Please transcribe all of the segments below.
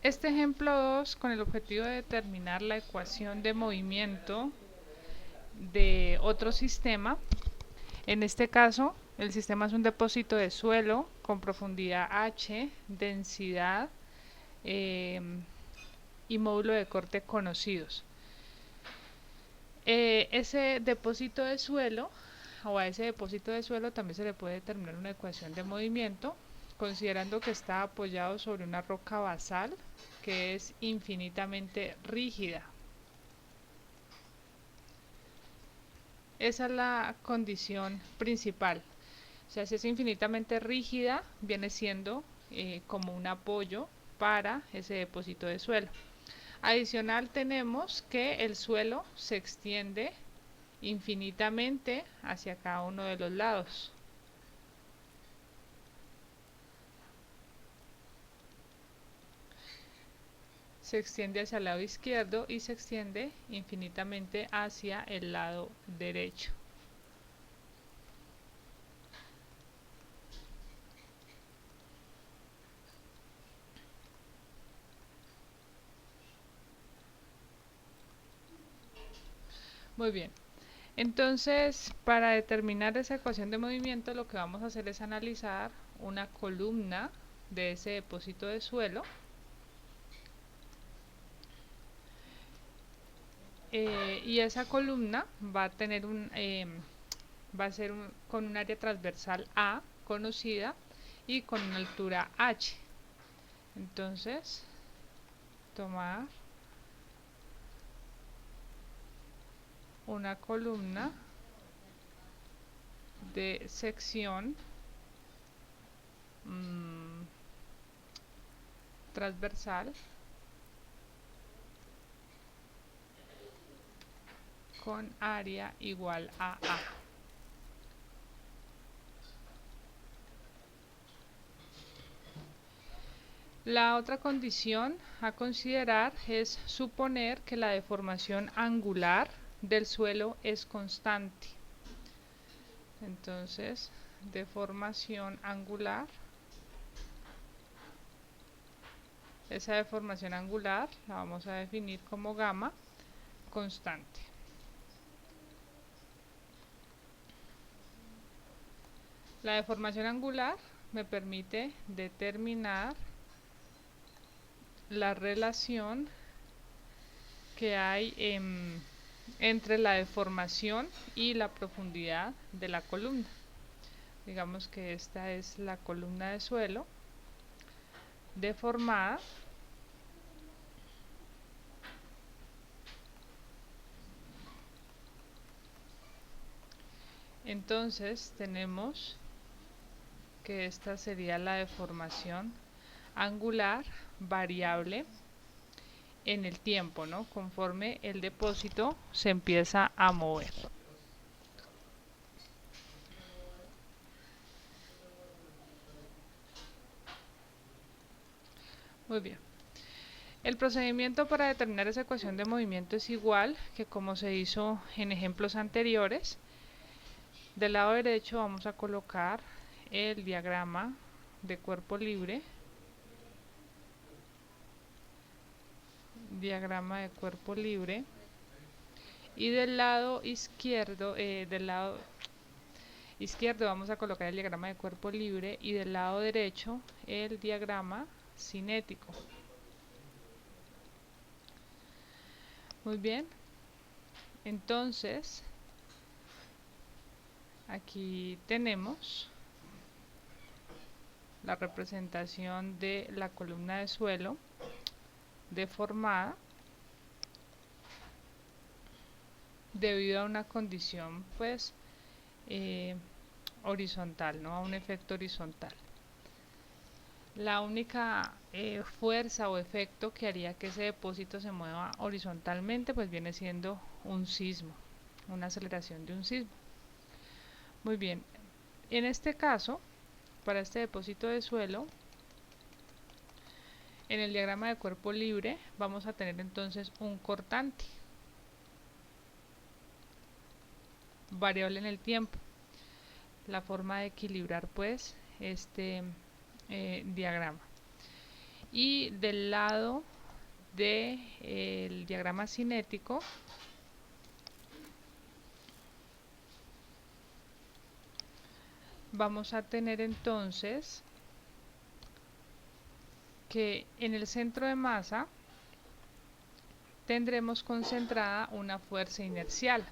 Este ejemplo 2, con el objetivo de determinar la ecuación de movimiento de otro sistema. En este caso, el sistema es un depósito de suelo con profundidad H, densidad eh, y módulo de corte conocidos. Ese depósito de suelo, o a ese depósito de suelo también se le puede determinar una ecuación de movimiento, considerando que está apoyado sobre una roca basal que es infinitamente rígida. Esa es la condición principal. O sea, si es infinitamente rígida, viene siendo como un apoyo para ese depósito de suelo. Adicional tenemos que el suelo se extiende infinitamente hacia cada uno de los lados. Se extiende hacia el lado izquierdo y se extiende infinitamente hacia el lado derecho. Muy bien. Entonces, para determinar esa ecuación de movimiento, lo que vamos a hacer es analizar una columna de ese depósito de suelo. Y esa columna va a tener va a ser con un área transversal A conocida y con una altura H. Entonces, tomar una columna de sección transversal con área igual a A. La otra condición a considerar es suponer que la deformación angular del suelo es constante. Entonces, deformación angular. Esa deformación angular la vamos a definir como gamma constante. La deformación angular me permite determinar la relación que hay entre la deformación y la profundidad de la columna. Digamos que esta es la columna de suelo deformada. Entonces tenemos que esta sería la deformación angular variable en el tiempo, ¿no? Conforme el depósito se empieza a mover. Muy bien. El procedimiento para determinar esa ecuación de movimiento es igual que como se hizo en ejemplos anteriores. Del lado derecho vamos a colocar el diagrama de cuerpo libre. Diagrama de cuerpo libre. Y del lado izquierdo, vamos a colocar el diagrama de cuerpo libre y del lado derecho el diagrama cinético. Muy bien. Entonces, aquí tenemos la representación de la columna de suelo deformada debido a una condición pues horizontal, ¿no? A un efecto horizontal. La única fuerza o efecto que haría que ese depósito se mueva horizontalmente pues viene siendo un sismo, una aceleración de un sismo. Muy bien, en este caso, para este depósito de suelo, en el diagrama de cuerpo libre vamos a tener entonces un cortante variable en el tiempo. La forma de equilibrar pues este diagrama. Y del lado del diagrama cinético vamos a tener entonces que en el centro de masa tendremos concentrada una fuerza inercial.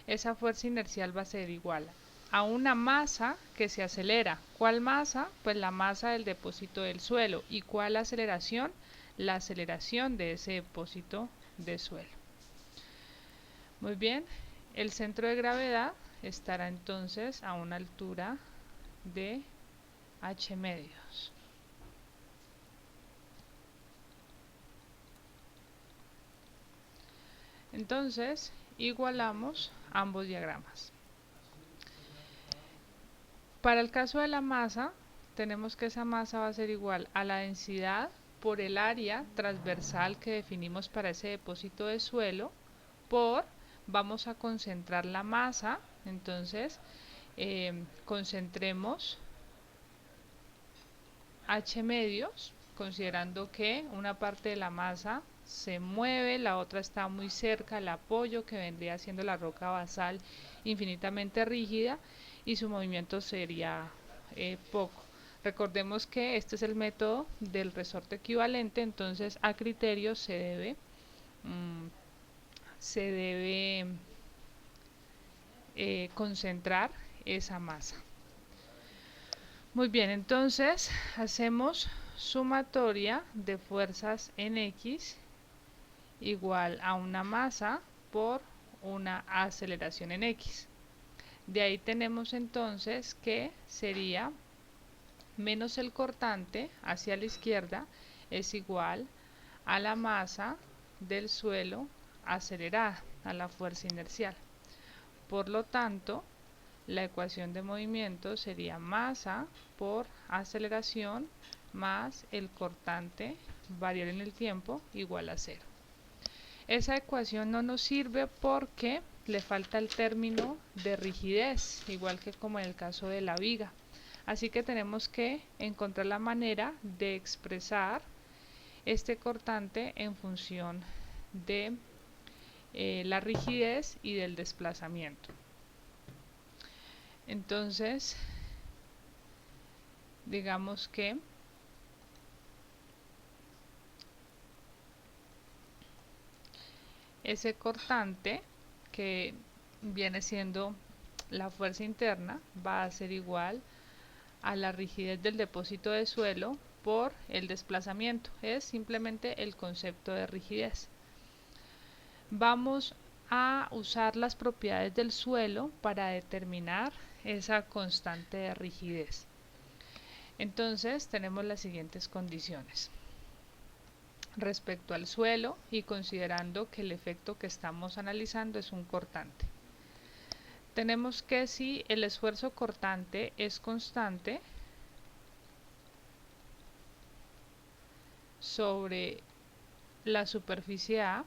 Esa fuerza inercial va a ser igual a una masa que se acelera. ¿Cuál masa? Pues la masa del depósito del suelo. ¿Y cuál aceleración? La aceleración de ese depósito de suelo. Muy bien, el centro de gravedad estará entonces a una altura de h medios. Entonces, igualamos ambos diagramas. Para el caso de la masa, tenemos que esa masa va a ser igual a la densidad por el área transversal que definimos para ese depósito de suelo por, vamos a concentrar la masa, entonces concentremos h medios, considerando que una parte de la masa se mueve, la otra está muy cerca, el apoyo que vendría siendo la roca basal infinitamente rígida y su movimiento sería poco. Recordemos que este es el método del resorte equivalente, entonces a criterio se debe concentrar esa masa. Muy bien, entonces hacemos sumatoria de fuerzas en X igual a una masa por una aceleración en X. De ahí tenemos entonces que sería menos el cortante hacia la izquierda es igual a la masa del suelo acelerada, a la fuerza inercial. Por lo tanto, la ecuación de movimiento sería masa por aceleración más el cortante variable en el tiempo igual a 0. Esa ecuación no nos sirve porque le falta el término de rigidez, igual que como en el caso de la viga. Así que tenemos que encontrar la manera de expresar este cortante en función de la rigidez y del desplazamiento. Entonces, digamos que ese cortante, que viene siendo la fuerza interna, va a ser igual a la rigidez del depósito de suelo por el desplazamiento. Es simplemente el concepto de rigidez. Vamos a usar las propiedades del suelo para determinar esa constante de rigidez. Entonces tenemos las siguientes condiciones. Respecto al suelo y considerando que el efecto que estamos analizando es un cortante. Tenemos que si el esfuerzo cortante es constante sobre la superficie A,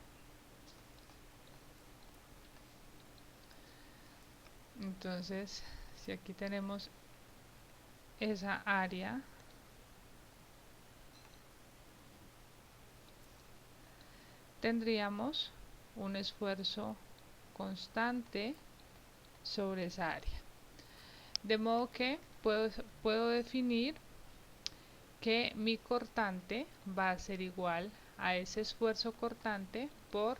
entonces si aquí tenemos esa área, tendríamos un esfuerzo constante sobre esa área. De modo que puedo definir que mi cortante va a ser igual a ese esfuerzo cortante por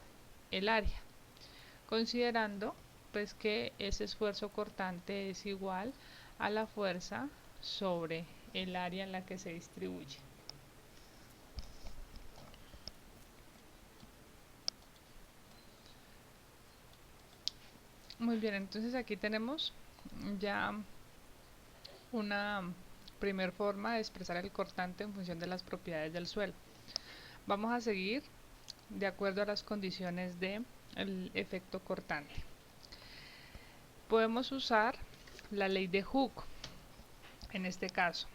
el área, considerando pues que ese esfuerzo cortante es igual a la fuerza sobre el área en la que se distribuye. Muy bien, entonces aquí tenemos ya una primer forma de expresar el cortante en función de las propiedades del suelo. Vamos a seguir de acuerdo a las condiciones del efecto cortante. Podemos usar la ley de Hooke en este caso,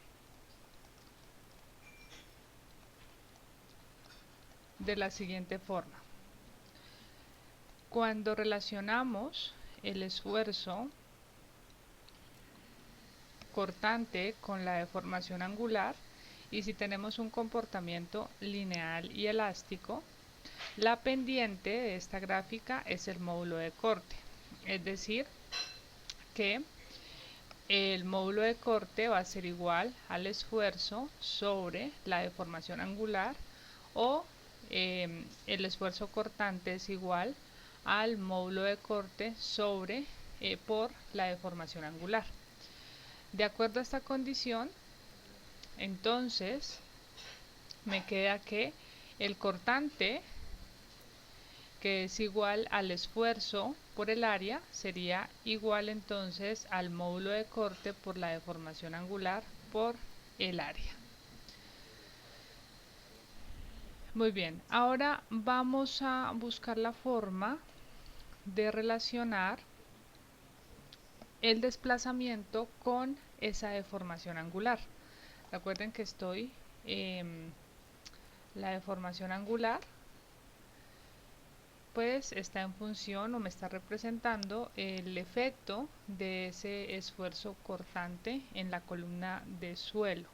de la siguiente forma. Cuando relacionamos el esfuerzo cortante con la deformación angular Y si tenemos un comportamiento lineal y elástico, la pendiente de esta gráfica es el módulo de corte. Es decir, que el módulo de corte va a ser igual al esfuerzo sobre la deformación angular o el esfuerzo cortante es igual al módulo de corte sobre por la deformación angular. De acuerdo a esta condición, entonces me queda que el cortante, que es igual al esfuerzo por el área, sería igual entonces al módulo de corte por la deformación angular por el área. Muy bien, ahora vamos a buscar la forma de relacionar el desplazamiento con esa deformación angular. Recuerden que la deformación angular pues está en función o me está representando el efecto de ese esfuerzo cortante en la columna de suelo.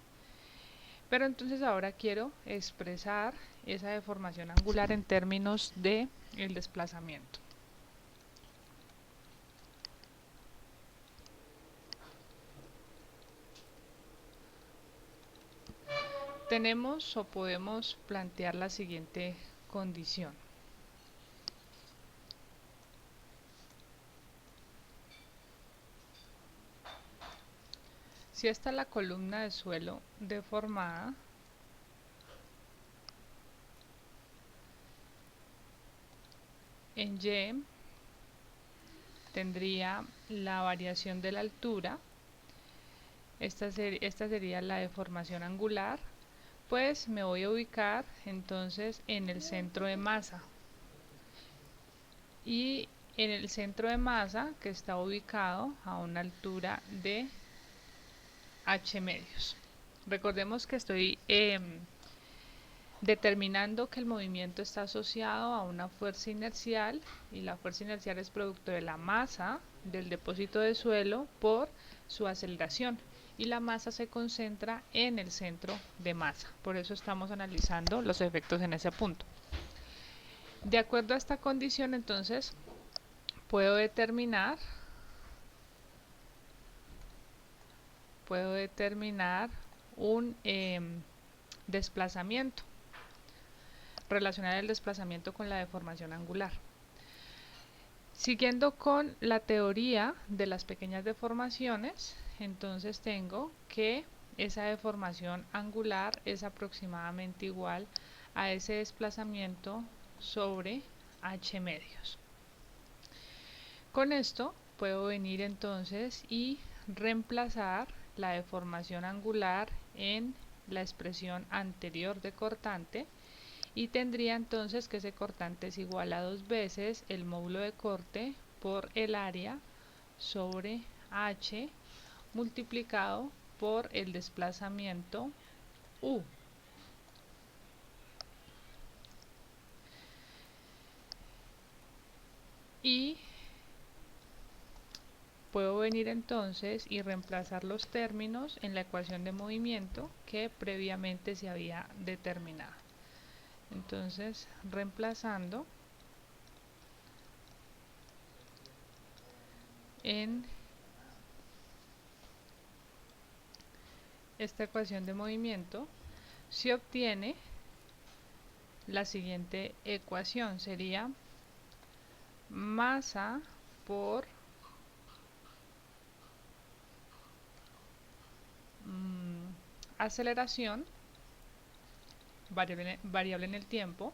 Pero entonces ahora quiero expresar esa deformación angular en términos de el desplazamiento. Tenemos o podemos plantear la siguiente condición. Si esta es la columna de suelo deformada, en Y tendría la variación de la altura, esta sería la deformación angular, pues me voy a ubicar entonces en el centro de masa. Y en el centro de masa, que está ubicado a una altura de h medios. Recordemos que estoy determinando que el movimiento está asociado a una fuerza inercial y la fuerza inercial es producto de la masa del depósito de suelo por su aceleración y la masa se concentra en el centro de masa. Por eso estamos analizando los efectos en ese punto. De acuerdo a esta condición, entonces, puedo determinar un desplazamiento, relacionar el desplazamiento con la deformación angular. Siguiendo con la teoría de las pequeñas deformaciones, entonces tengo que esa deformación angular es aproximadamente igual a ese desplazamiento sobre h medios. Con esto puedo venir entonces y reemplazar la deformación angular en la expresión anterior de cortante y tendría entonces que ese cortante es igual a 2 veces el módulo de corte por el área sobre h multiplicado por el desplazamiento u. Y puedo venir entonces y reemplazar los términos en la ecuación de movimiento que previamente se había determinado. Entonces, reemplazando en esta ecuación de movimiento, se obtiene la siguiente ecuación. Sería masa por aceleración, variable en el tiempo,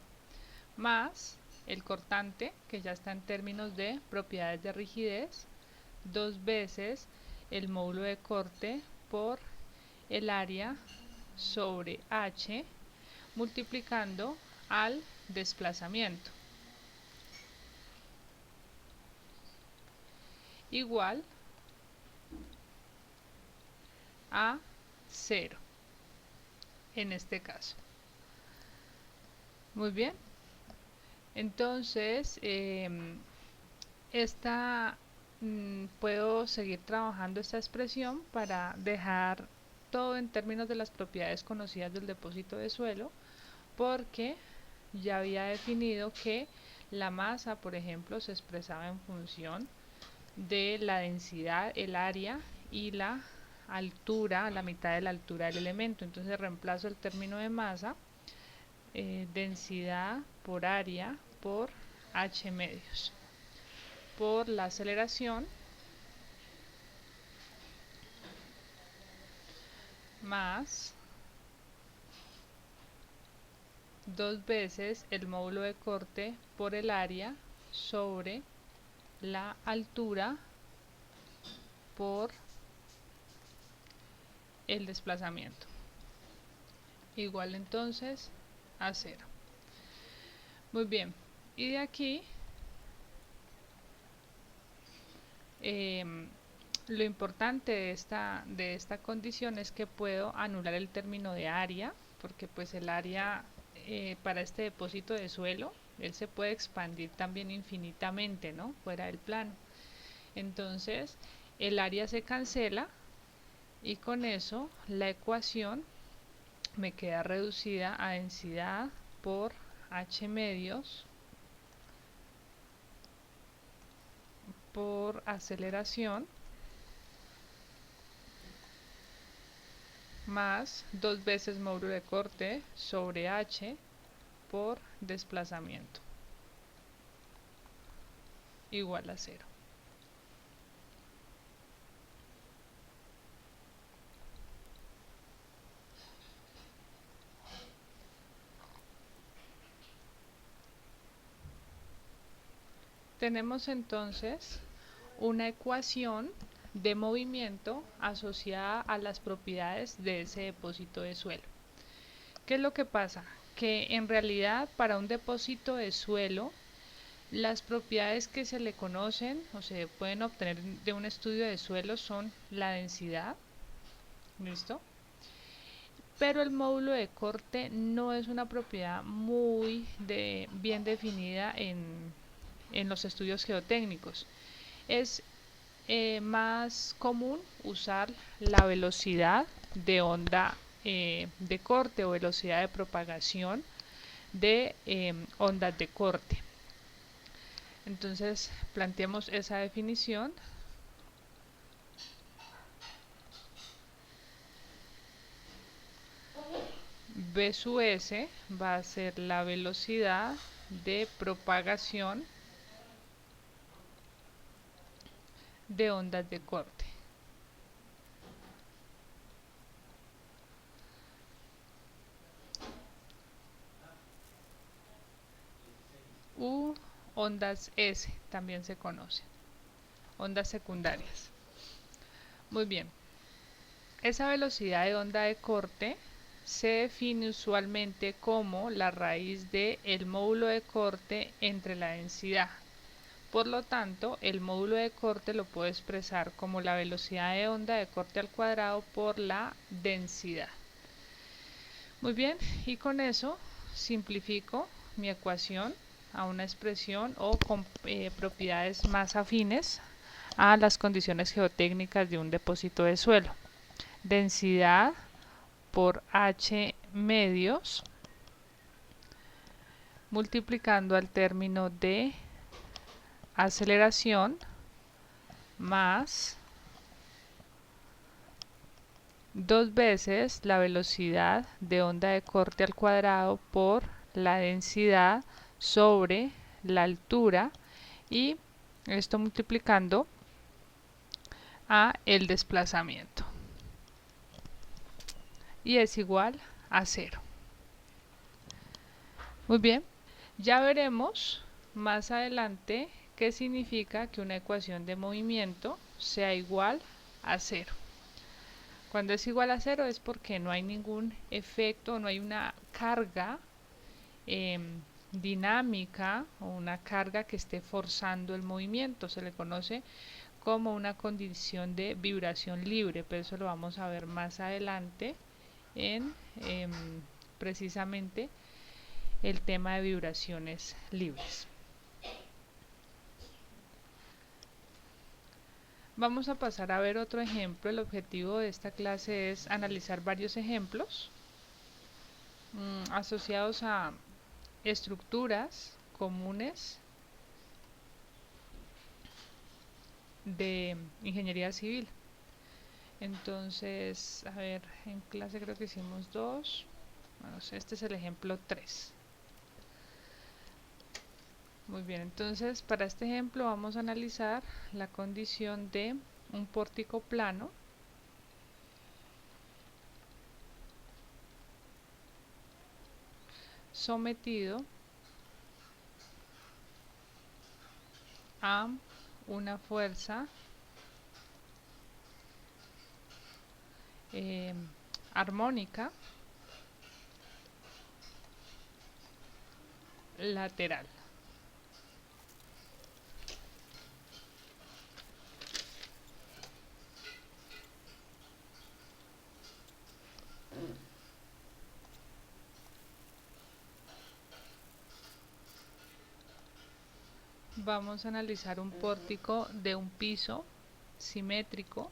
más el cortante, que ya está en términos de propiedades de rigidez, 2 veces el módulo de corte por el área sobre h, multiplicando al desplazamiento, igual a 0 en este caso. Muy bien, entonces puedo seguir trabajando esta expresión para dejar todo en términos de las propiedades conocidas del depósito de suelo, porque ya había definido que la masa, por ejemplo, se expresaba en función de la densidad, el área y la altura, la mitad de la altura del elemento. Entonces reemplazo el término de masa, densidad por área por h medios, por la aceleración más 2 veces el módulo de corte por el área sobre la altura por el desplazamiento, igual entonces a 0. Muy bien, y de aquí lo importante de esta condición es que puedo anular el término de área, porque pues el área para este depósito de suelo, él se puede expandir también infinitamente, ¿no? Fuera del plano. Entonces, el área se cancela y con eso la ecuación me queda reducida a densidad por h medios por aceleración más 2 veces módulo de corte sobre h por desplazamiento, igual a 0. Tenemos entonces una ecuación de movimiento asociada a las propiedades de ese depósito de suelo. ¿Qué es lo que pasa? Que en realidad para un depósito de suelo, las propiedades que se le conocen o se pueden obtener de un estudio de suelo son la densidad, ¿listo? Pero el módulo de corte no es una propiedad muy bien definida en los estudios geotécnicos. Es más común usar la velocidad de onda de corte o velocidad de propagación de ondas de corte. Entonces planteemos esa definición. V sub s va a ser la velocidad de propagación de ondas de corte. U ondas S también se conocen, ondas secundarias. Muy bien, esa velocidad de onda de corte se define usualmente como la raíz del módulo de corte entre la densidad. Por lo tanto, el módulo de corte lo puedo expresar como la velocidad de onda de corte al cuadrado por la densidad. Muy bien, y con eso simplifico mi ecuación a una expresión o con propiedades más afines a las condiciones geotécnicas de un depósito de suelo. Densidad por h medios multiplicando al término de aceleración más 2 veces la velocidad de onda de corte al cuadrado por la densidad sobre la altura, y esto multiplicando a el desplazamiento, y es igual a 0. Muy bien, ya veremos más adelante qué significa que una ecuación de movimiento sea igual a 0. Cuando es igual a 0 es porque no hay ningún efecto, no hay una carga dinámica o una carga que esté forzando el movimiento. Se le conoce como una condición de vibración libre, pero eso lo vamos a ver más adelante en precisamente el tema de vibraciones libres. Vamos a pasar a ver otro ejemplo. El objetivo de esta clase es analizar varios ejemplos asociados a estructuras comunes de ingeniería civil. Entonces, a ver, en clase creo que hicimos dos. Bueno, este es el ejemplo 3. Muy bien, entonces para este ejemplo vamos a analizar la condición de un pórtico plano sometido a una fuerza eh, armónica lateral. Vamos a analizar un pórtico de un piso simétrico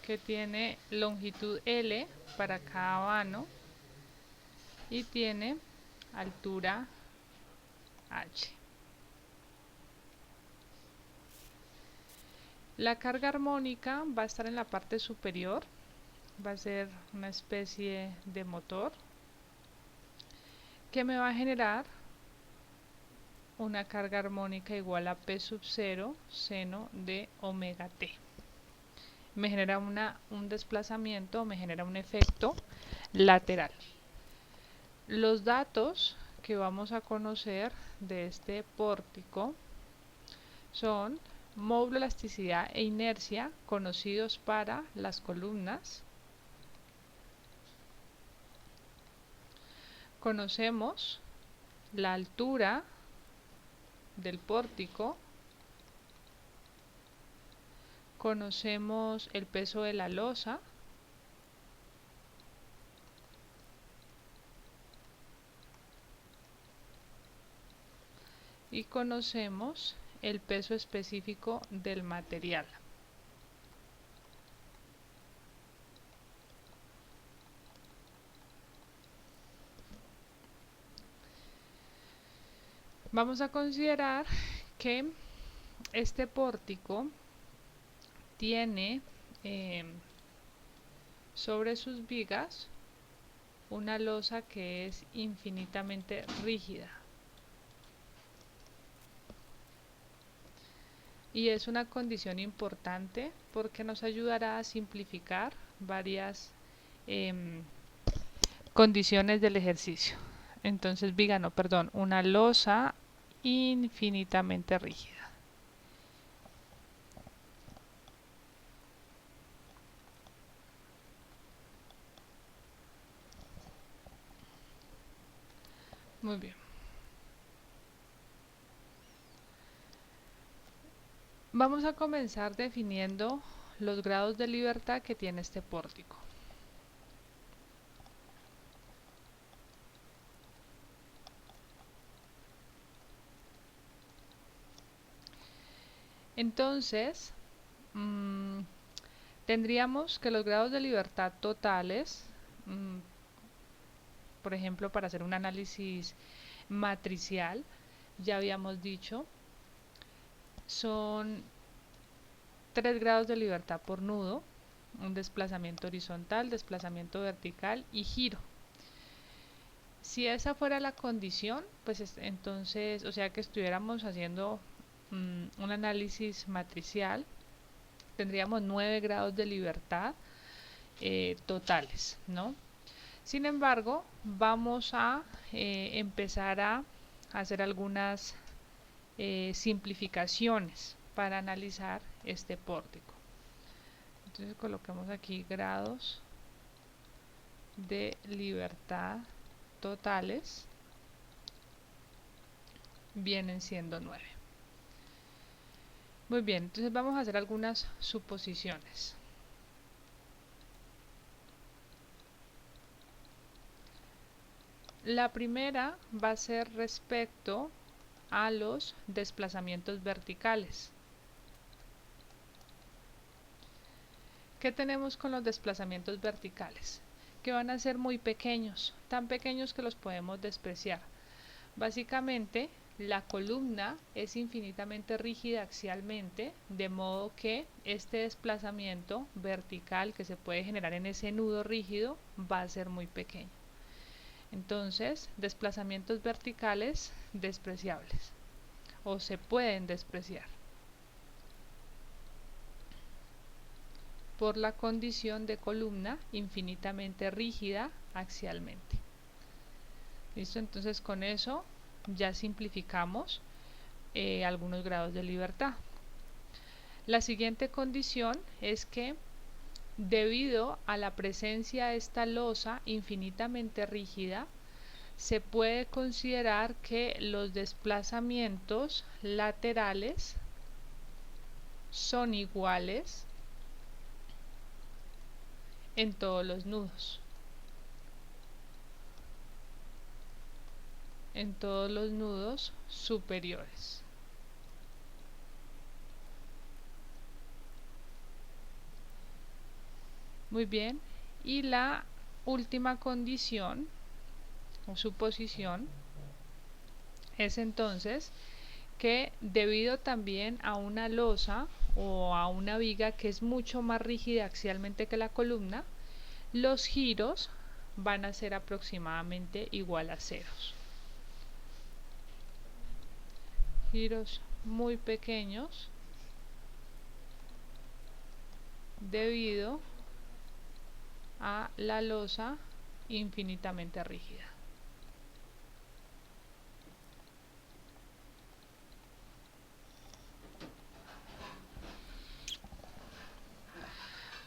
que tiene longitud L para cada vano y tiene altura H. La carga armónica va a estar en la parte superior, va a ser una especie de motor que me va a generar una carga armónica igual a P sub 0 seno de omega t. Me genera un desplazamiento, me genera un efecto lateral. Los datos que vamos a conocer de este pórtico son módulo, elasticidad e inercia conocidos para las columnas. Conocemos la altura del pórtico, conocemos el peso de la losa, y conocemos el peso específico del material. Vamos a considerar que este pórtico tiene sobre sus vigas una losa que es infinitamente rígida. Y es una condición importante porque nos ayudará a simplificar varias condiciones del ejercicio. Entonces, viga, no, perdón, una losa infinitamente rígida. Muy bien. Vamos a comenzar definiendo los grados de libertad que tiene este pórtico. Entonces, tendríamos que los grados de libertad totales, por ejemplo, para hacer un análisis matricial, ya habíamos dicho, son 3 grados de libertad por nudo, un desplazamiento horizontal, desplazamiento vertical y giro. Si esa fuera la condición, pues entonces, o sea que estuviéramos haciendo un análisis matricial, tendríamos 9 grados de libertad totales, ¿no? Sin embargo, vamos a empezar a hacer algunas simplificaciones para analizar este pórtico. Entonces colocamos aquí grados de libertad totales, vienen siendo 9. Muy bien, entonces vamos a hacer algunas suposiciones. La primera va a ser respecto a los desplazamientos verticales. ¿Qué tenemos con los desplazamientos verticales? Que van a ser muy pequeños, tan pequeños que los podemos despreciar. Básicamente, la columna es infinitamente rígida axialmente, de modo que este desplazamiento vertical que se puede generar en ese nudo rígido va a ser muy pequeño. Entonces, desplazamientos verticales despreciables o se pueden despreciar por la condición de columna infinitamente rígida axialmente. ¿Listo? Entonces con eso ya simplificamos algunos grados de libertad. La siguiente condición es que debido a la presencia de esta losa infinitamente rígida, se puede considerar que los desplazamientos laterales son iguales en todos los nudos. En todos los nudos superiores. Muy bien. Y la última condición o suposición es entonces que debido también a una losa o a una viga que es mucho más rígida axialmente que la columna, los giros van a ser aproximadamente igual a ceros. Giros muy pequeños debido a la losa infinitamente rígida.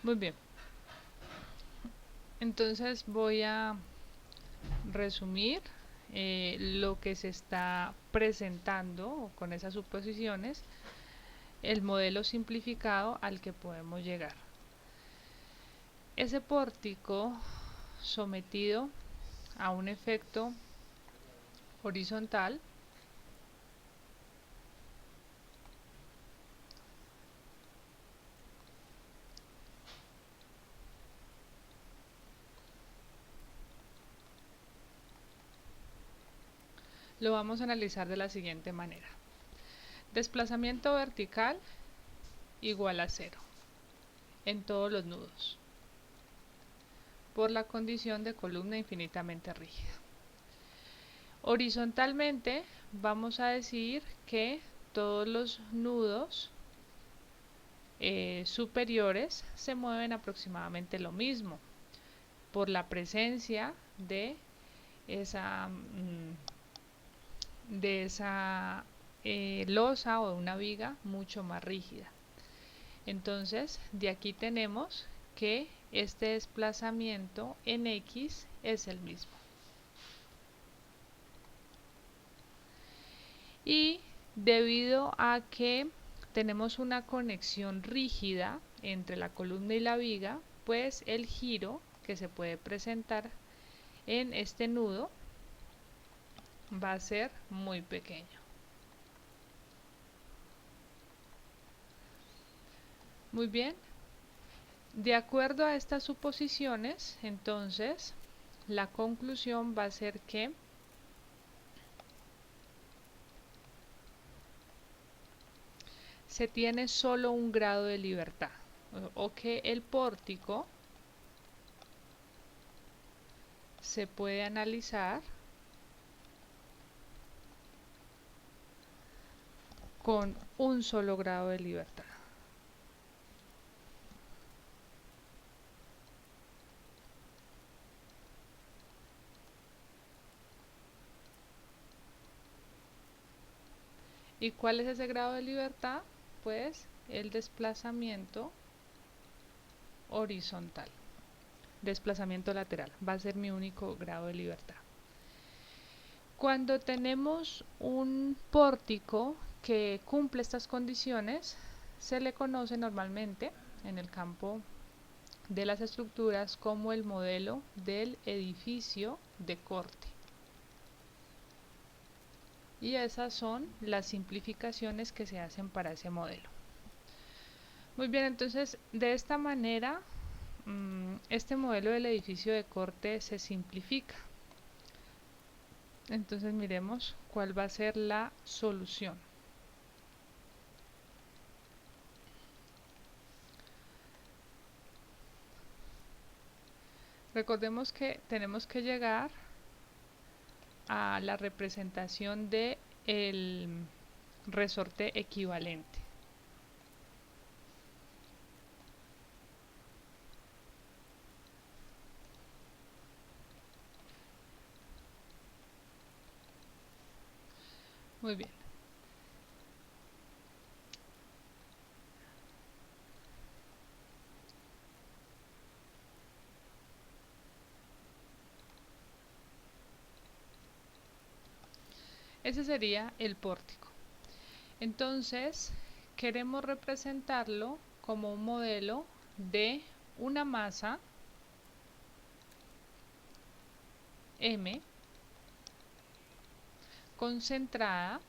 Muy bien. Entonces voy a resumir lo que se está presentando con esas suposiciones, el modelo simplificado al que podemos llegar. Ese pórtico sometido a un efecto horizontal lo vamos a analizar de la siguiente manera. Desplazamiento vertical igual a 0 en todos los nudos por la condición de columna infinitamente rígida. Horizontalmente vamos a decir que todos los nudos superiores se mueven aproximadamente lo mismo por la presencia de esa, losa o de una viga mucho más rígida. Entonces, de aquí tenemos que este desplazamiento en X es el mismo. Y debido a que tenemos una conexión rígida entre la columna y la viga, pues el giro que se puede presentar en este nudo va a ser muy pequeño. Muy bien. De acuerdo a estas suposiciones, entonces, la conclusión va a ser que se tiene solo un grado de libertad, o que el pórtico se puede analizar con un solo grado de libertad. ¿Y cuál es ese grado de libertad? Pues el desplazamiento horizontal. Desplazamiento lateral va a ser mi único grado de libertad. Cuando tenemos un pórtico que cumple estas condiciones, se le conoce normalmente en el campo de las estructuras como el modelo del edificio de corte. Y esas son las simplificaciones que se hacen para ese modelo. Muy bien, entonces de esta manera este modelo del edificio de corte se simplifica. Entonces miremos cuál va a ser la solución. Recordemos que tenemos que llegar a la representación de el resorte equivalente. Muy bien. Ese sería el pórtico. Entonces, queremos representarlo como un modelo de una masa M concentrada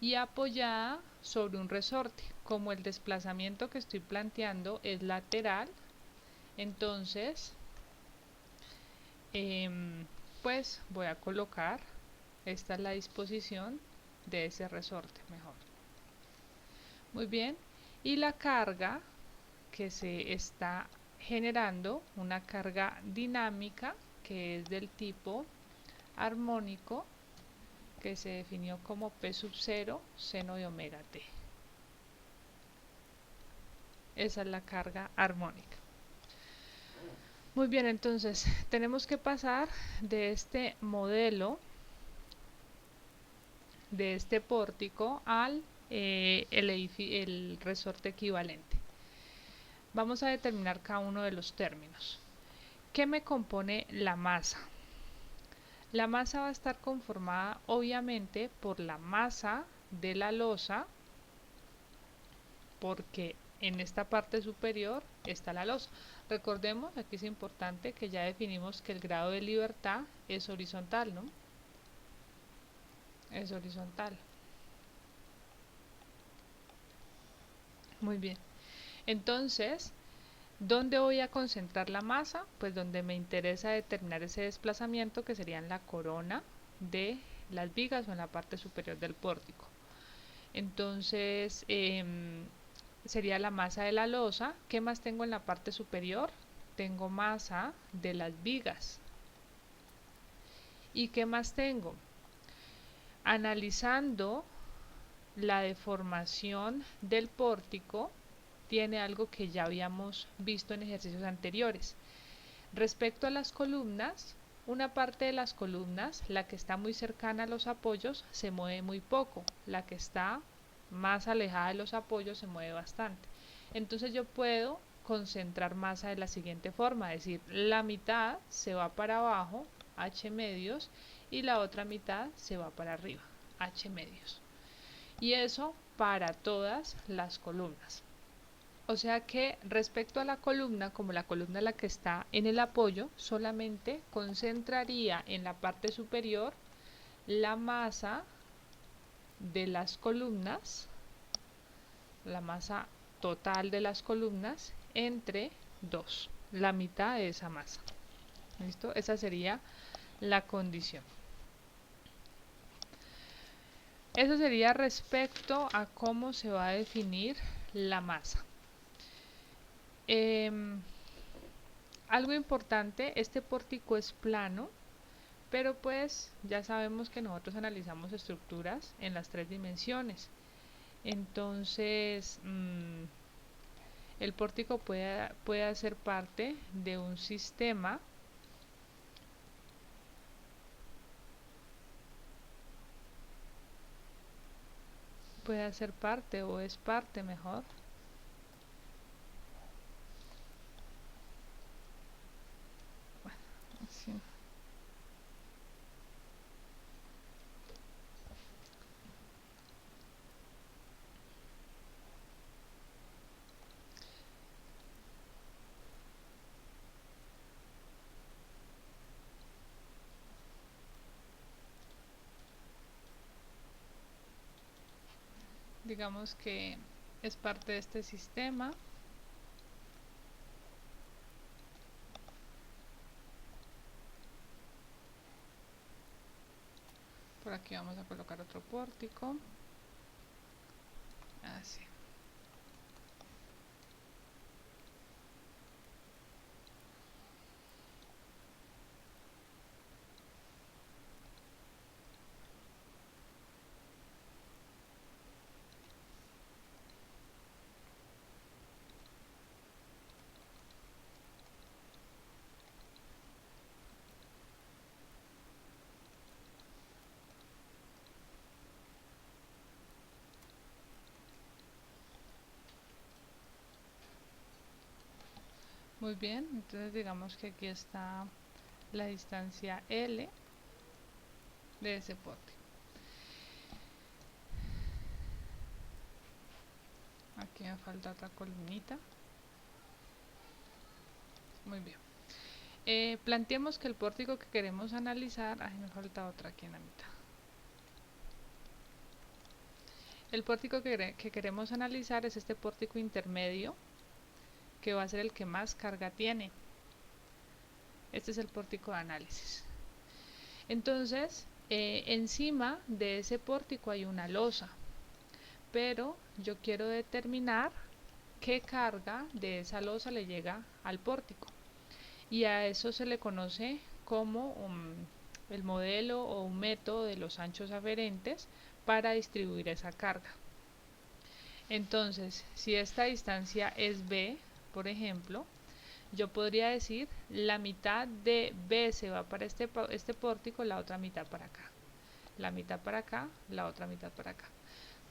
y apoyada sobre un resorte. Como el desplazamiento que estoy planteando es lateral, entonces pues voy a colocar, esta es la disposición de ese resorte mejor. Muy bien, y la carga que se está generando, una carga dinámica que es del tipo armónico, que se definió como P sub 0 seno de omega t. Esa es la carga armónica. Muy bien, entonces tenemos que pasar de este modelo, de este pórtico, al el resorte equivalente. Vamos a determinar cada uno de los términos. ¿Qué me compone la masa? La masa va a estar conformada obviamente por la masa de la losa, porque en esta parte superior está la losa. Recordemos, aquí es importante que ya definimos que el grado de libertad es horizontal, ¿no? Es horizontal. Muy bien. Entonces, ¿dónde voy a concentrar la masa? Pues donde me interesa determinar ese desplazamiento, que sería en la corona de las vigas o en la parte superior del pórtico. Entonces, sería la masa de la losa. ¿Qué más tengo en la parte superior? Tengo masa de las vigas. ¿Y qué más tengo? Analizando la deformación del pórtico, tiene algo que ya habíamos visto en ejercicios anteriores. Respecto a las columnas, una parte de las columnas, la que está muy cercana a los apoyos, se mueve muy poco. La que está más alejada de los apoyos se mueve bastante. Entonces yo puedo concentrar masa de la siguiente forma, es decir, la mitad se va para abajo, H medios, y la otra mitad se va para arriba, H medios. Y eso para todas las columnas. O sea que respecto a la columna, como la columna la que está en el apoyo, solamente concentraría en la parte superior la masa de las columnas, la masa total de las columnas, entre 2, la mitad de esa masa. ¿Listo? Esa sería la condición. Eso sería respecto a cómo se va a definir la masa. Algo importante, este pórtico es plano, pero pues ya sabemos que nosotros analizamos estructuras en las 3 dimensiones. Entonces, el pórtico puede hacer parte de un sistema puede hacer parte o es parte mejor sí. digamos que es parte de este sistema. Por aquí vamos a colocar otro pórtico. Así. Muy bien, entonces digamos que aquí está la distancia L de ese pórtico. Aquí me falta otra columnita. Muy bien. Planteemos que el pórtico que queremos analizar, me falta otra aquí en la mitad. El pórtico que queremos analizar es este pórtico intermedio, que va a ser el que más carga tiene. Este es el pórtico de análisis. Entonces, encima de ese pórtico hay una losa, pero yo quiero determinar qué carga de esa losa le llega al pórtico, y a eso se le conoce como el modelo o un método de los anchos aferentes para distribuir esa carga. Entonces, si esta distancia es B, por ejemplo, yo podría decir la mitad de B se va para este pórtico, la otra mitad para acá. La mitad para acá, la otra mitad para acá.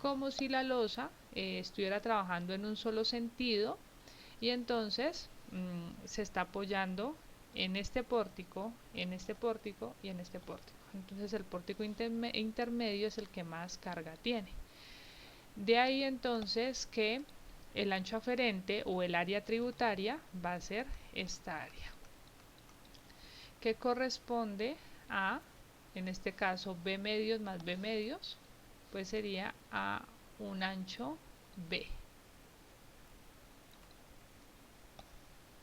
Como si la losa estuviera trabajando en un solo sentido, y entonces se está apoyando en este pórtico, en este pórtico y en este pórtico. Entonces el pórtico intermedio es el que más carga tiene. De ahí entonces que el ancho aferente o el área tributaria va a ser esta área, que corresponde a, en este caso, B medios más B medios, pues sería a un ancho B.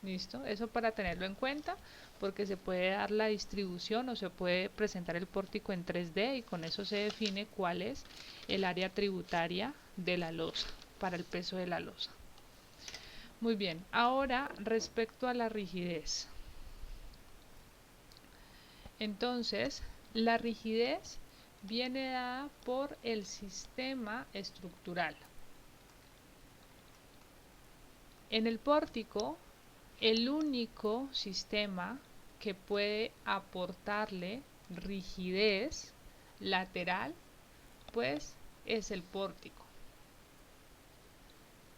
¿Listo? Eso para tenerlo en cuenta, porque se puede dar la distribución o se puede presentar el pórtico en 3D, y con eso se define cuál es el área tributaria de la losa para el peso de la losa. Muy bien, ahora respecto a la rigidez. Entonces, la rigidez viene dada por el sistema estructural. En el pórtico, el único sistema que puede aportarle rigidez lateral, pues es el pórtico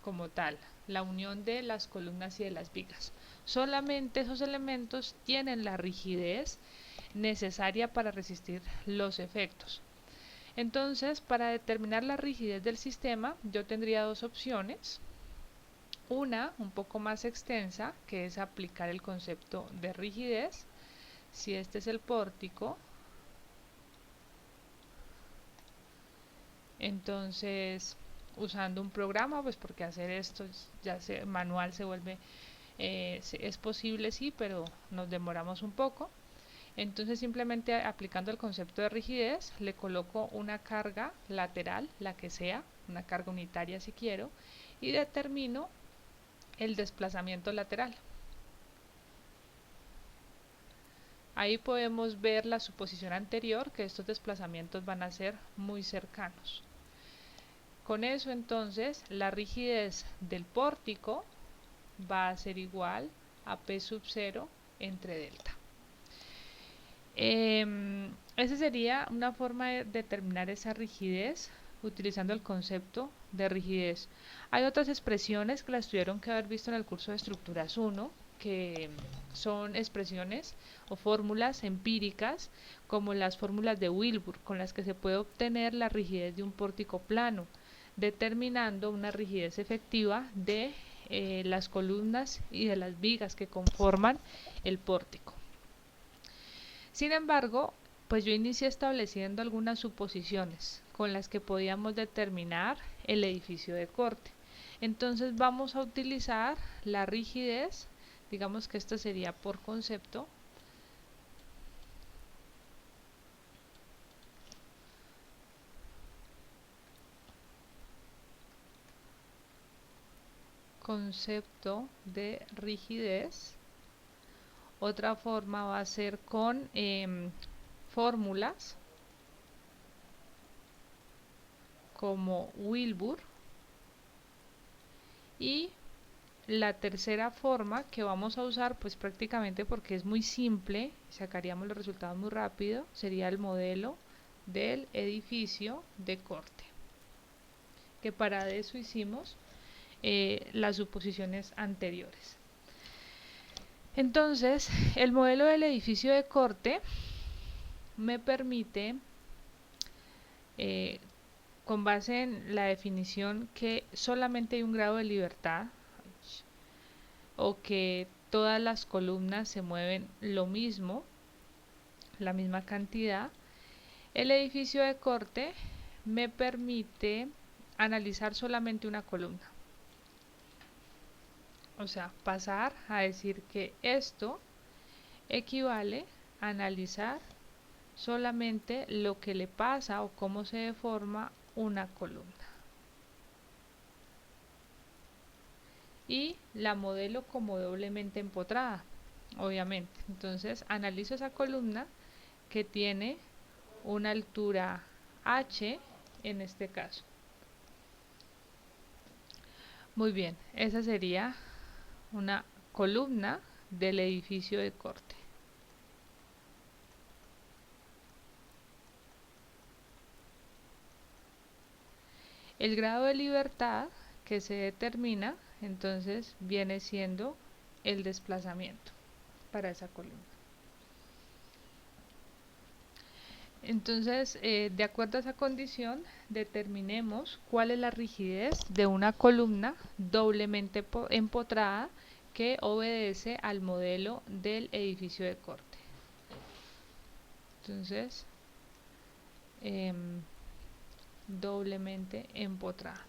como tal, la unión de las columnas y de las vigas. Solamente esos elementos tienen la rigidez necesaria para resistir los efectos. Entonces, para determinar la rigidez del sistema, yo tendría dos opciones. Una, un poco más extensa, que es aplicar el concepto de rigidez. Si este es el pórtico, entonces usando un programa, pues porque hacer esto ya manual se vuelve, es posible sí, pero nos demoramos un poco. Entonces simplemente aplicando el concepto de rigidez, le coloco una carga lateral, la que sea, una carga unitaria si quiero, y determino el desplazamiento lateral. Ahí podemos ver la suposición anterior, que estos desplazamientos van a ser muy cercanos. Con eso entonces la rigidez del pórtico va a ser igual a P sub 0 entre delta. Esa sería una forma de determinar esa rigidez utilizando el concepto de rigidez. Hay otras expresiones que las tuvieron que haber visto en el curso de estructuras 1, que son expresiones o fórmulas empíricas, como las fórmulas de Wilbur, con las que se puede obtener la rigidez de un pórtico plano, determinando una rigidez efectiva de las columnas y de las vigas que conforman el pórtico. Sin embargo, pues yo inicié estableciendo algunas suposiciones con las que podíamos determinar el edificio de corte. Entonces vamos a utilizar la rigidez, digamos que esto sería por concepto. Concepto de rigidez. Otra forma va a ser con fórmulas como Wilbur. Y la tercera forma que vamos a usar, pues prácticamente porque es muy simple, sacaríamos los resultados muy rápido, sería el modelo del edificio de corte, que para eso hicimos las suposiciones anteriores. Entonces, el modelo del edificio de corte me permite, con base en la definición que solamente hay un grado de libertad o que todas las columnas se mueven lo mismo, la misma cantidad, el edificio de corte me permite analizar solamente una columna. O sea, pasar a decir que esto equivale a analizar solamente lo que le pasa o cómo se deforma una columna. Y la modelo como doblemente empotrada, obviamente. Entonces analizo esa columna que tiene una altura h en este caso. Muy bien, esa sería una columna del edificio de corte. El grado de libertad que se determina entonces viene siendo el desplazamiento para esa columna. Entonces, de acuerdo a esa condición, determinemos cuál es la rigidez de una columna doblemente empotrada que obedece al modelo del edificio de corte. Entonces, doblemente empotrada.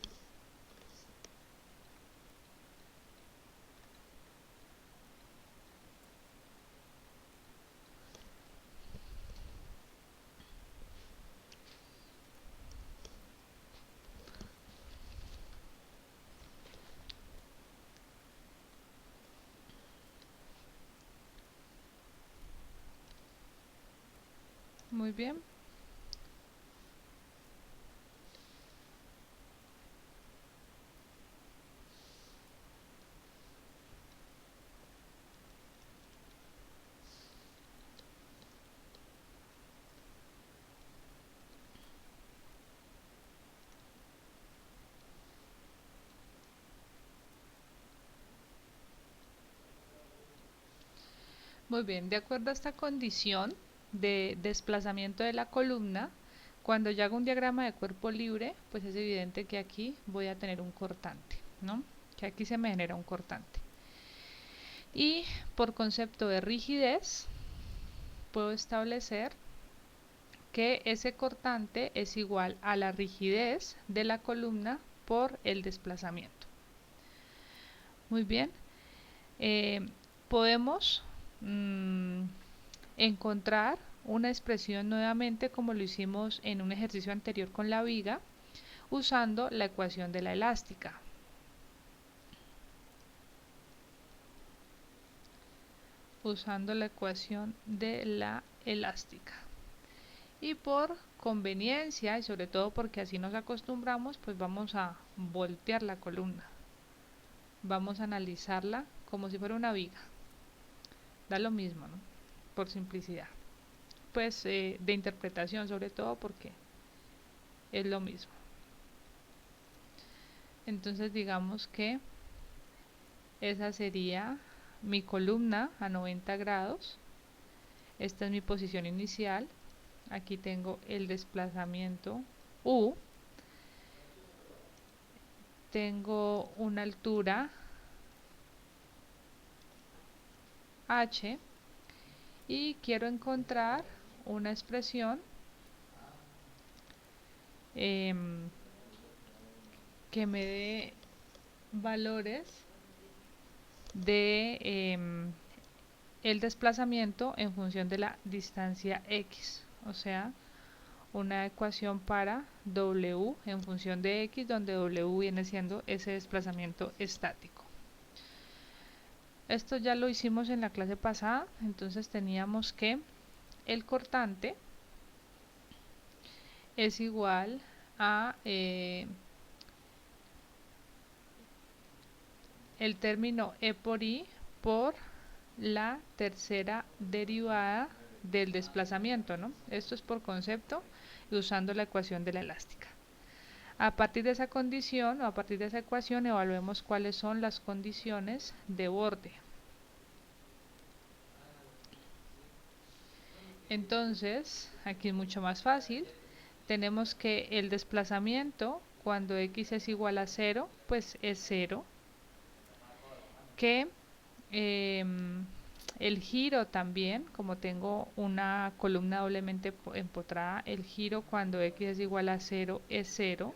Muy bien. Muy bien, de acuerdo a esta condición de desplazamiento de la columna, cuando yo hago un diagrama de cuerpo libre, pues es evidente que aquí voy a tener un cortante, ¿no? Que aquí se me genera un cortante. Y por concepto de rigidez, puedo establecer que ese cortante es igual a la rigidez de la columna por el desplazamiento. Muy bien. Podemos encontrar una expresión nuevamente como lo hicimos en un ejercicio anterior con la viga, usando la ecuación de la elástica. Usando la ecuación de la elástica. Y por conveniencia, y sobre todo porque así nos acostumbramos, pues vamos a voltear la columna. Vamos a analizarla como si fuera una viga. Da lo mismo, ¿no? Por simplicidad. Pues de interpretación sobre todo porque es lo mismo. Entonces digamos que esa sería mi columna a 90 grados. Esta es mi posición inicial. Aquí tengo el desplazamiento U. Tengo una altura H. Y quiero encontrar una expresión que me dé valores de el desplazamiento en función de la distancia x, o sea, una ecuación para w en función de x, donde w viene siendo ese desplazamiento estático. Esto ya lo hicimos en la clase pasada, entonces teníamos que el cortante es igual a el término e por i por la tercera derivada del desplazamiento, ¿no? Esto es por concepto y usando la ecuación de la elástica. A partir de esa condición o a partir de esa ecuación evaluemos cuáles son las condiciones de borde. Entonces, aquí es mucho más fácil. Tenemos que el desplazamiento cuando x es igual a 0, pues es 0. Que el giro también, como tengo una columna doblemente empotrada, el giro cuando x es igual a 0 es 0.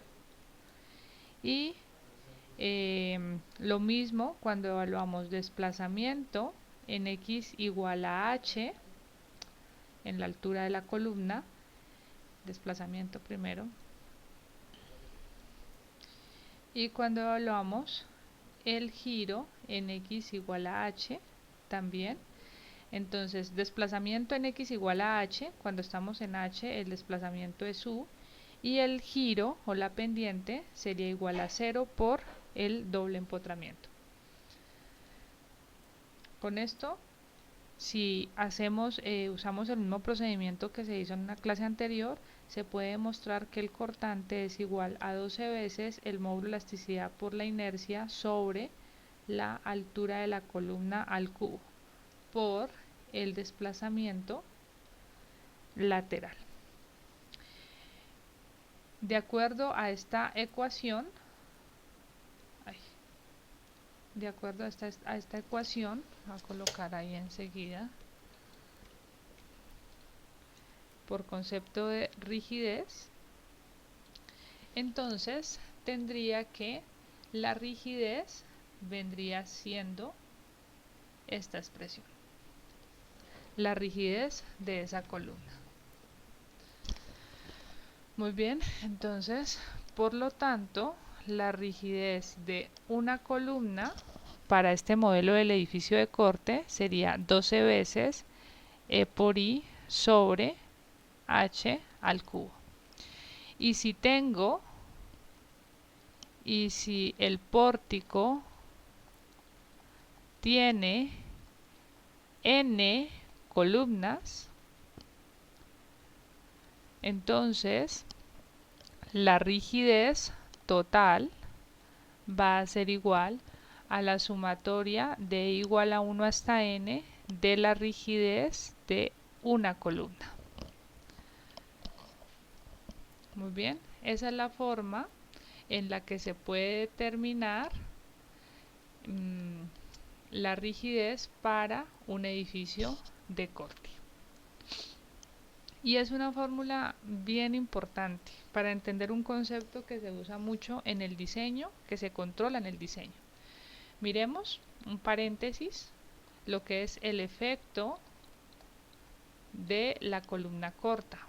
Y lo mismo cuando evaluamos desplazamiento en x igual a h, en la altura de la columna, desplazamiento primero. Y cuando evaluamos el giro en x igual a h, también. Entonces, desplazamiento en x igual a h, cuando estamos en h, el desplazamiento es u, y el giro o la pendiente sería igual a 0 por el doble empotramiento. Con esto, si usamos el mismo procedimiento que se hizo en una clase anterior, se puede demostrar que el cortante es igual a 12 veces el módulo de elasticidad por la inercia sobre la altura de la columna al cubo por el desplazamiento lateral. De acuerdo a esta ecuación, voy a colocar ahí enseguida, por concepto de rigidez, entonces tendría que la rigidez vendría siendo esta expresión, la rigidez de esa columna. Muy bien, entonces, por lo tanto, la rigidez de una columna para este modelo del edificio de corte sería 12 veces E por I sobre H al cubo. Y si el pórtico tiene n columnas, entonces la rigidez total va a ser igual a la sumatoria de igual a 1 hasta n de la rigidez de una columna. Muy bien, esa es la forma en la que se puede determinar la rigidez para un edificio de corte. Y es una fórmula bien importante para entender un concepto que se usa mucho en el diseño, que se controla en el diseño. Miremos un paréntesis, lo que es el efecto de la columna corta.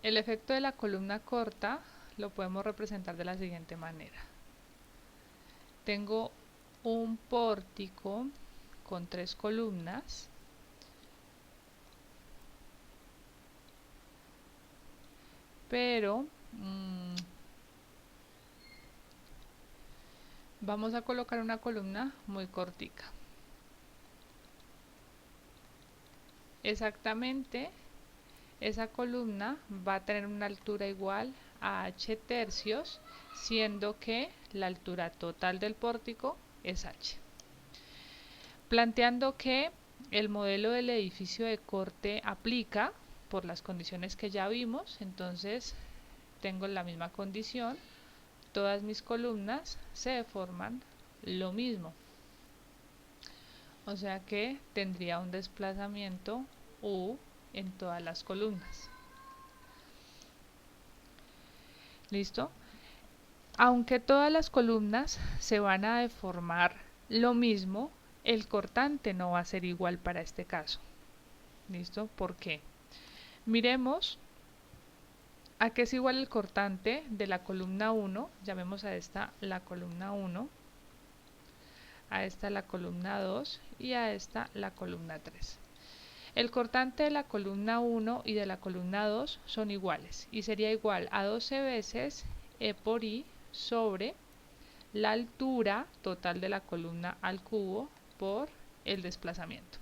El efecto de la columna corta lo podemos representar de la siguiente manera. Tengo un pórtico con 3 columnas pero vamos a colocar una columna muy cortica. Exactamente, esa columna va a tener una altura igual a h tercios, siendo que la altura total del pórtico es h. Planteando que el modelo del edificio de corte aplica por las condiciones que ya vimos, entonces tengo la misma condición, todas mis columnas se forman lo mismo. O sea que tendría un desplazamiento U en todas las columnas. ¿Listo? Aunque todas las columnas se van a deformar lo mismo, el cortante no va a ser igual para este caso. ¿Listo? ¿Por qué? Miremos a qué es igual el cortante de la columna 1. Llamemos a esta la columna 1, a esta la columna 2 y a esta la columna 3. El cortante de la columna 1 y de la columna 2 son iguales y sería igual a 12 veces E por I sobre la altura total de la columna al cubo por el desplazamiento.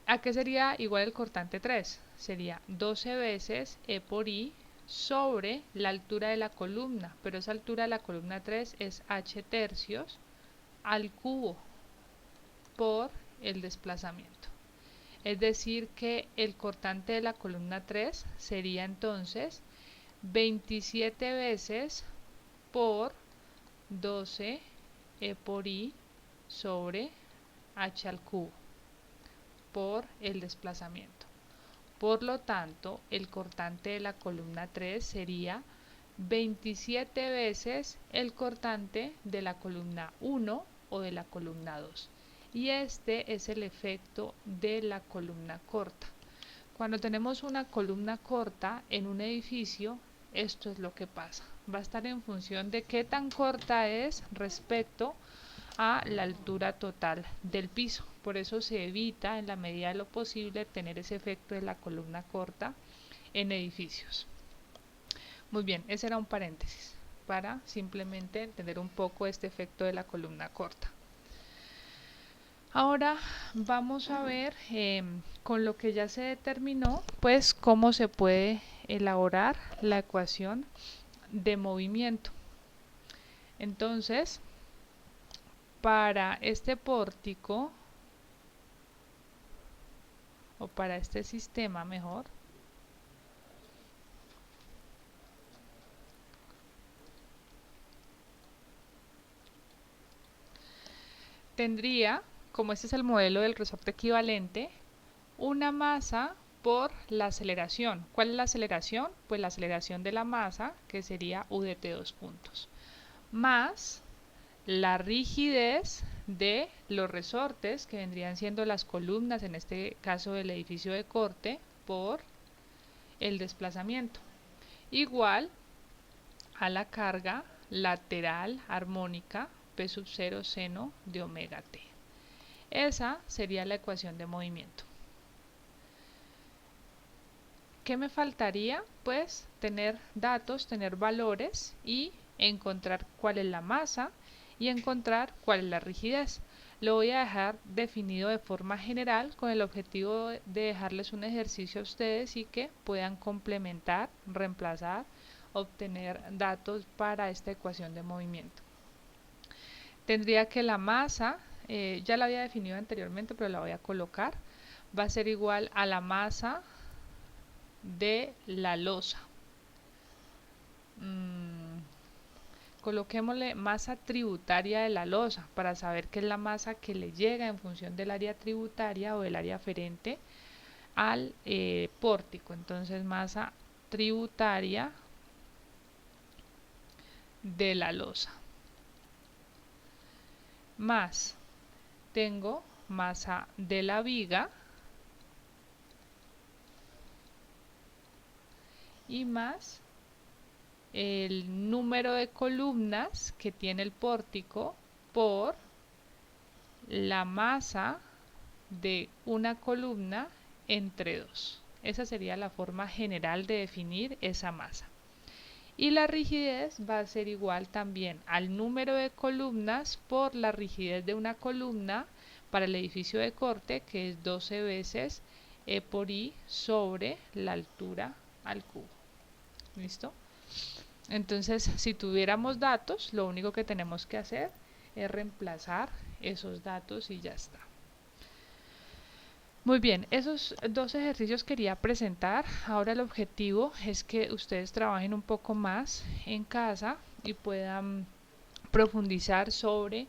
¿A qué sería igual el cortante 3? Sería 12 veces E por I sobre la altura de la columna, pero esa altura de la columna 3 es H tercios al cubo por el desplazamiento. Es decir que el cortante de la columna 3 sería entonces 27 veces por 12 E por I sobre H al cubo por el desplazamiento. Por lo tanto, el cortante de la columna 3 sería 27 veces el cortante de la columna 1 o de la columna 2. Y este es el efecto de la columna corta. Cuando tenemos una columna corta en un edificio, esto es lo que pasa. Va a estar en función de qué tan corta es respecto a la altura total del piso. Por eso se evita en la medida de lo posible tener ese efecto de la columna corta en edificios. Muy bien, ese era un paréntesis para simplemente entender un poco este efecto de la columna corta. Ahora vamos a ver con lo que ya se determinó, pues cómo se puede elaborar la ecuación de movimiento. Entonces, para este pórtico, o para este sistema mejor, tendría, como este es el modelo del resorte equivalente, una masa por la aceleración. ¿Cuál es la aceleración? Pues la aceleración de la masa, que sería U de T2 puntos, más la rigidez de los resortes, que vendrían siendo las columnas, en este caso del edificio de corte, por el desplazamiento, igual a la carga lateral armónica P sub 0 seno de omega t. Esa sería la ecuación de movimiento. ¿Qué me faltaría? Pues tener datos, tener valores y encontrar cuál es la masa y encontrar cuál es la rigidez. Lo voy a dejar definido de forma general con el objetivo de dejarles un ejercicio a ustedes y que puedan complementar, reemplazar, obtener datos para esta ecuación de movimiento. Tendría que la masa, ya la había definido anteriormente, pero la voy a colocar, va a ser igual a la masa de la losa. Coloquémosle masa tributaria de la losa para saber qué es la masa que le llega en función del área tributaria o del área aferente al pórtico. Entonces, masa tributaria de la losa. Más, tengo masa de la viga y más el número de columnas que tiene el pórtico por la masa de una columna entre dos. Esa sería la forma general de definir esa masa. Y la rigidez va a ser igual también al número de columnas por la rigidez de una columna para el edificio de corte, que es 12 veces E por I sobre la altura al cubo. ¿Listo? Entonces, si tuviéramos datos, lo único que tenemos que hacer es reemplazar esos datos y ya está. Muy bien, esos dos ejercicios quería presentar. Ahora el objetivo es que ustedes trabajen un poco más en casa y puedan profundizar sobre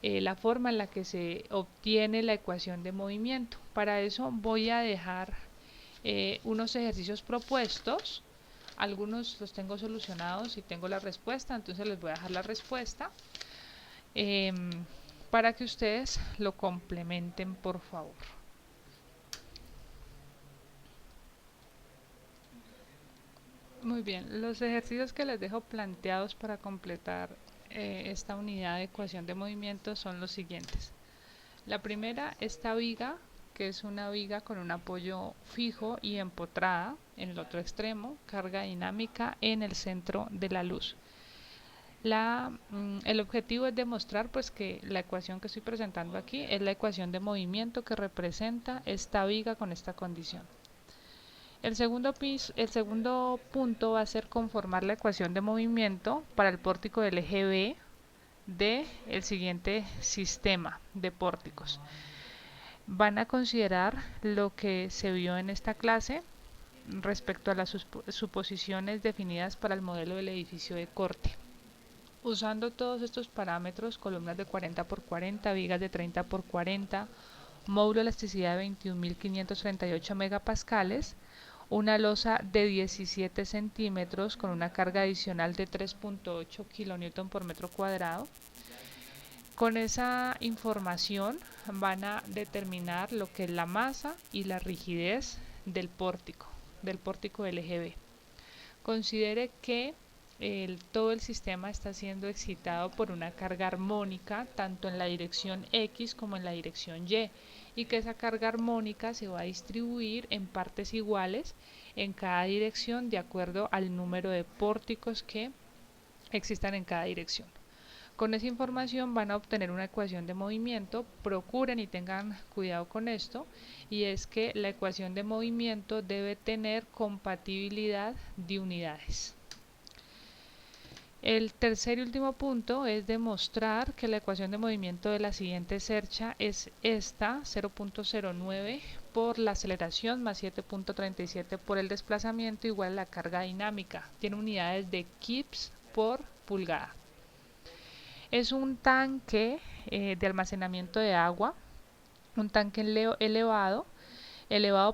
la forma en la que se obtiene la ecuación de movimiento. Para eso voy a dejar unos ejercicios propuestos. Algunos los tengo solucionados y tengo la respuesta, entonces les voy a dejar la respuesta para que ustedes lo complementen, por favor. Muy bien, los ejercicios que les dejo planteados para completar esta unidad de ecuación de movimiento son los siguientes. La primera, esta viga, que es una viga con un apoyo fijo y empotrada en el otro extremo, carga dinámica en el centro de la luz. El objetivo es demostrar pues que la ecuación que estoy presentando aquí es la ecuación de movimiento que representa esta viga con esta condición. El segundo punto va a ser conformar la ecuación de movimiento para el pórtico del eje B del siguiente sistema de pórticos. Van a considerar lo que se vio en esta clase respecto a las suposiciones definidas para el modelo del edificio de corte. Usando todos estos parámetros, columnas de 40 por 40, vigas de 30 por 40, módulo de elasticidad de 21.538 megapascales, una losa de 17 centímetros con una carga adicional de 3.8 kN por metro cuadrado. Con esa información van a determinar lo que es la masa y la rigidez del pórtico del eje B. Considere que todo el sistema está siendo excitado por una carga armónica tanto en la dirección X como en la dirección y que esa carga armónica se va a distribuir en partes iguales en cada dirección de acuerdo al número de pórticos que existan en cada dirección. Con esa información van a obtener una ecuación de movimiento. Procuren y tengan cuidado con esto, y es que la ecuación de movimiento debe tener compatibilidad de unidades. El tercer y último punto es demostrar que la ecuación de movimiento de la siguiente cercha es esta, 0.09 por la aceleración más 7.37 por el desplazamiento igual a la carga dinámica. Tiene unidades de kips por pulgada. Es un tanque de almacenamiento de agua, un tanque elevado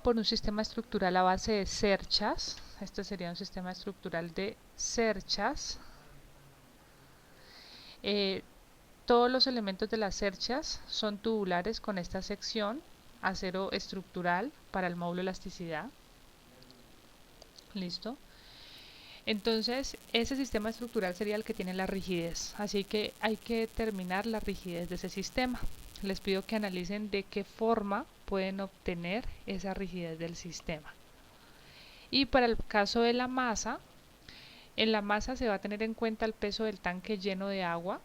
por un sistema estructural a base de cerchas. Este sería un sistema estructural de cerchas. Todos los elementos de las cerchas son tubulares con esta sección, acero estructural para el módulo de elasticidad. Listo. Entonces, ese sistema estructural sería el que tiene la rigidez, así que hay que determinar la rigidez de ese sistema. Les pido que analicen de qué forma pueden obtener esa rigidez del sistema. Y para el caso de la masa, en la masa se va a tener en cuenta el peso del tanque lleno de agua,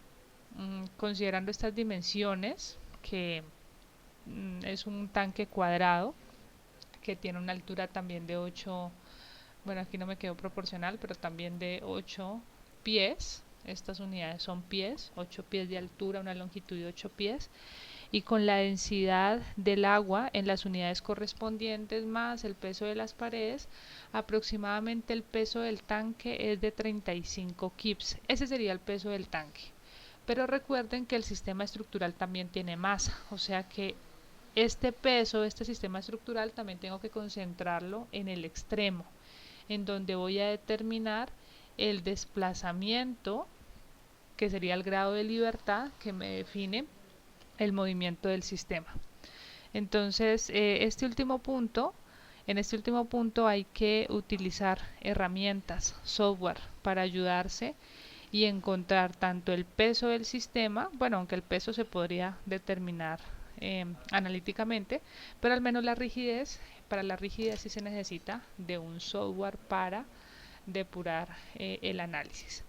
considerando estas dimensiones, que es un tanque cuadrado que tiene una altura también de 8, bueno, aquí no me quedó proporcional, pero también de 8 pies. Estas unidades son pies, 8 pies de altura, una longitud de 8 pies, y con la densidad del agua en las unidades correspondientes más el peso de las paredes, aproximadamente el peso del tanque es de 35 kips. Ese sería el peso del tanque. Pero recuerden que el sistema estructural también tiene masa, o sea que este peso, este sistema estructural, también tengo que concentrarlo en el extremo, en donde voy a determinar el desplazamiento, que sería el grado de libertad que me define el movimiento del sistema. Entonces, en este último punto hay que utilizar herramientas, software, para ayudarse y encontrar tanto el peso del sistema, bueno, aunque el peso se podría determinar analíticamente, pero al menos la rigidez. Para la rigidez sí se necesita de un software para depurar el análisis.